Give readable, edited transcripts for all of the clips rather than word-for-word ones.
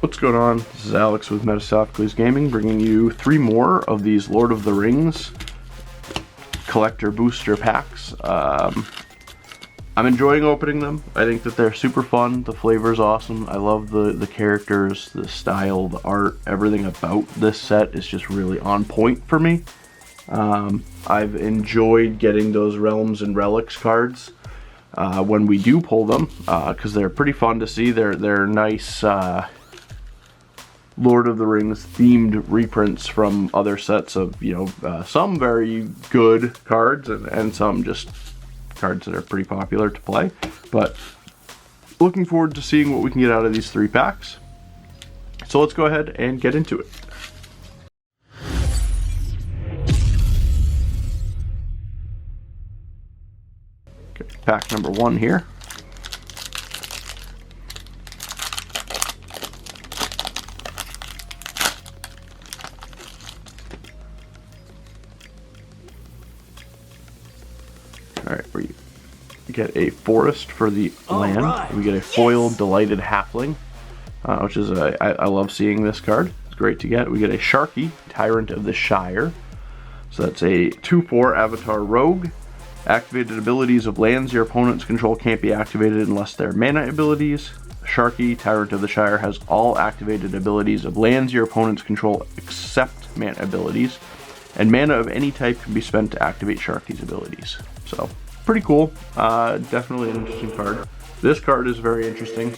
What's going on? This is Alex with Metasophocles Gaming, bringing you 3 more of these Lord of the Rings collector booster packs. I'm enjoying opening them. I think that they're super fun. The flavor is awesome. I love the characters, the style, the art, everything about this set is just really on point for me. I've enjoyed getting those Realms and Relics cards when we do pull them, because they're pretty fun to see. They're nice Lord of the Rings themed reprints from other sets of, some very good cards and some just cards that are pretty popular to play. But looking forward to seeing what we can get out of these 3 packs. So let's go ahead and get into it. Okay, pack number 1 here. Alright, we get a forest for the land. Right. We get a foil Delighted Halfling, which is I love seeing this card. It's great to get. We get a Sharky, Tyrant of the Shire. So that's a 2/4 Avatar Rogue. Activated abilities of lands your opponents control can't be activated unless they're mana abilities. Sharky, Tyrant of the Shire has all activated abilities of lands your opponents control except mana abilities. And mana of any type can be spent to activate Sharky's abilities. So, pretty cool. Definitely an interesting card. This card is very interesting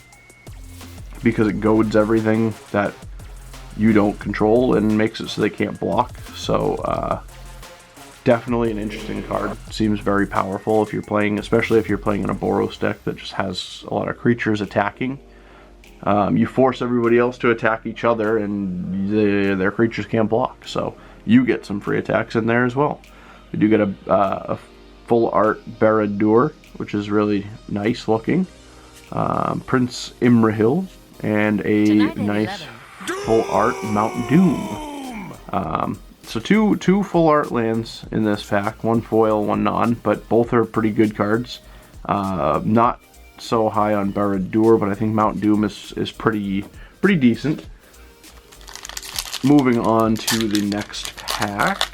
because it goads everything that you don't control and makes it so they can't block. So, definitely an interesting card. Seems very powerful if you're playing, especially if you're playing in a Boros deck that just has a lot of creatures attacking. You force everybody else to attack each other and their creatures can't block. So, you get some free attacks in there as well. We do get a full art Barad-dûr, which is really nice looking. Prince Imrahil, and a nice full art Mount Doom. So two full art lands in this pack, 1 foil, 1 non, but both are pretty good cards. Not so high on Barad-dûr, but I think Mount Doom is pretty decent. Moving on to the next pack.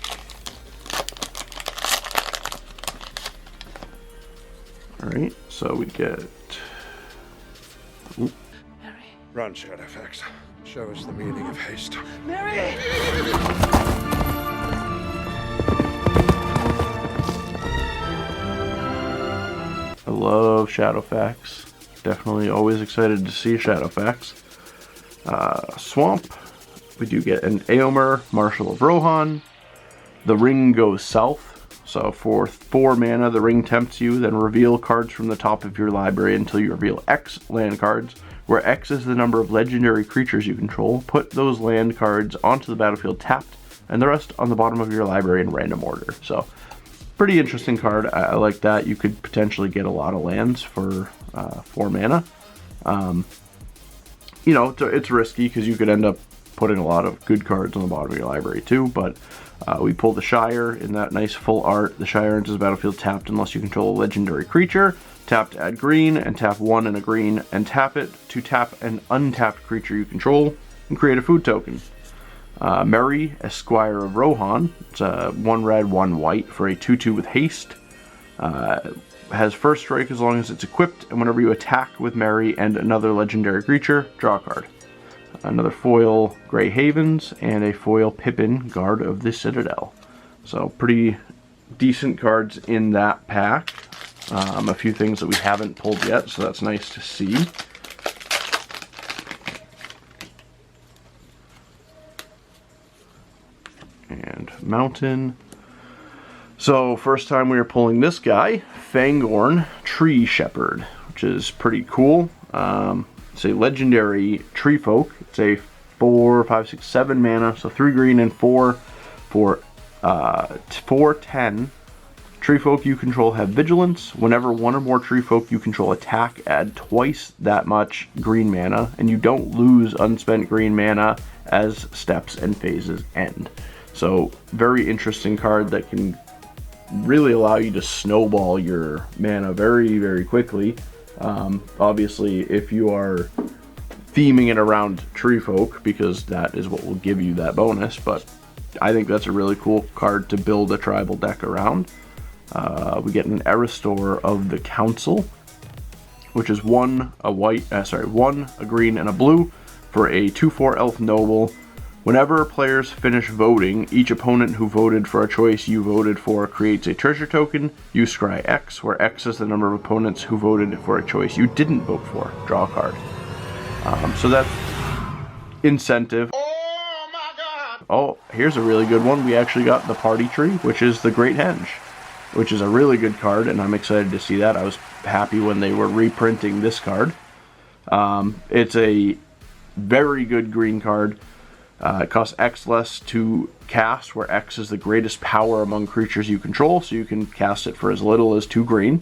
Alright, so we get... Ooh. Run, Shadowfax. Show us the meaning of haste. Mary! I love Shadowfax. Definitely always excited to see Shadowfax. Swamp. We do get an Éomer, Marshal of Rohan. The Ring Goes South. So for 4 mana, the ring tempts you, then reveal cards from the top of your library until you reveal X land cards, where X is the number of legendary creatures you control. Put those land cards onto the battlefield tapped, and the rest on the bottom of your library in random order. So, pretty interesting card. I like that. You could potentially get a lot of lands for 4 mana. It's risky because you could end up putting a lot of good cards on the bottom of your library too, but we pull the Shire in that nice full art. The Shire enters the battlefield tapped unless you control a legendary creature. Tap to add green, and tap 1 and a green, and tap it to tap an untapped creature you control, and create a food token. Merry, Esquire of Rohan. It's 1 red, 1 white for a 2/2 with haste. Has first strike as long as it's equipped, and whenever you attack with Merry and another legendary creature, draw a card. Another foil Grey Havens, and a foil Pippin, Guard of the Citadel. So pretty decent cards in that pack. A few things that we haven't pulled yet, so that's nice to see. And Mountain. So first time we are pulling this guy, Fangorn, Tree Shepherd, which is pretty cool. It's a legendary tree folk. It's a 4, 5, 6, 7 mana, so 3 green and 4 for 4/10. Tree folk you control have vigilance. Whenever 1 or more tree folk you control attack, add twice that much green mana, and you don't lose unspent green mana as steps and phases end. So very interesting card that can really allow you to snowball your mana very, very quickly. Obviously, if you are theming it around Tree Folk because that is what will give you that bonus, but I think that's a really cool card to build a tribal deck around. We get an Aristor of the Council, which is one a green and a blue for a 2/4 elf noble. Whenever players finish voting, each opponent who voted for a choice you voted for creates a treasure token. You scry X, where X is the number of opponents who voted for a choice you didn't vote for. Draw a card. So that's incentive. Oh my god! Oh, here's a really good one. We actually got the Party Tree, which is the Great Henge, which is a really good card, and I'm excited to see that. I was happy when they were reprinting this card. It's a very good green card. It costs X less to cast, where X is the greatest power among creatures you control, so you can cast it for as little as 2 green.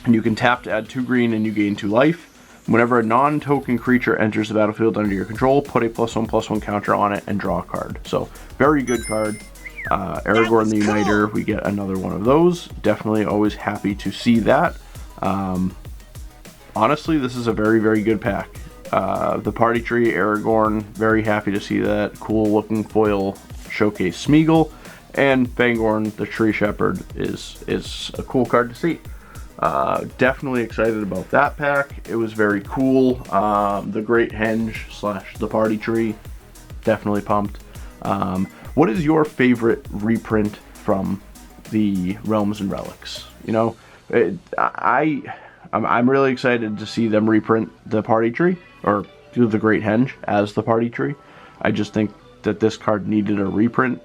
And you can tap to add 2 green and you gain 2 life. Whenever a non-token creature enters the battlefield under your control, put a +1/+1 counter on it and draw a card. So, very good card. Aragorn the Uniter, we get another one of those. Definitely always happy to see that. Honestly, this is a very, very good pack. The Party Tree, Aragorn, very happy to see that. Cool looking foil showcase Smeagol. And Fangorn, the Tree Shepherd, is a cool card to see. Definitely excited about that pack. It was very cool. The Great Henge / the Party Tree, definitely pumped. What is your favorite reprint from the Realms and Relics? You know, I'm really excited to see them reprint the Party Tree, or do the Great Henge as the Party Tree. I just think that this card needed a reprint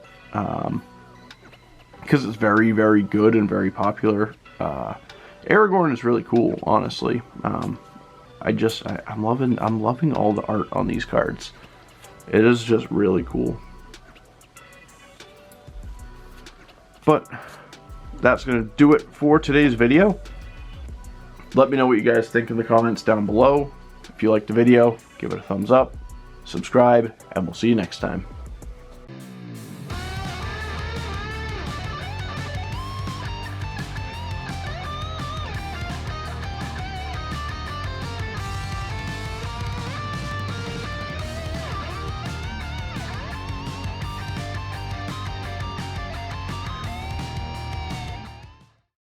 because it's very, very good and very popular. Aragorn is really cool, honestly. I'm loving all the art on these cards. It is just really cool. But that's going to do it for today's video. Let me know what you guys think in the comments down below. If you liked the video, give it a thumbs up, subscribe, and we'll see you next time.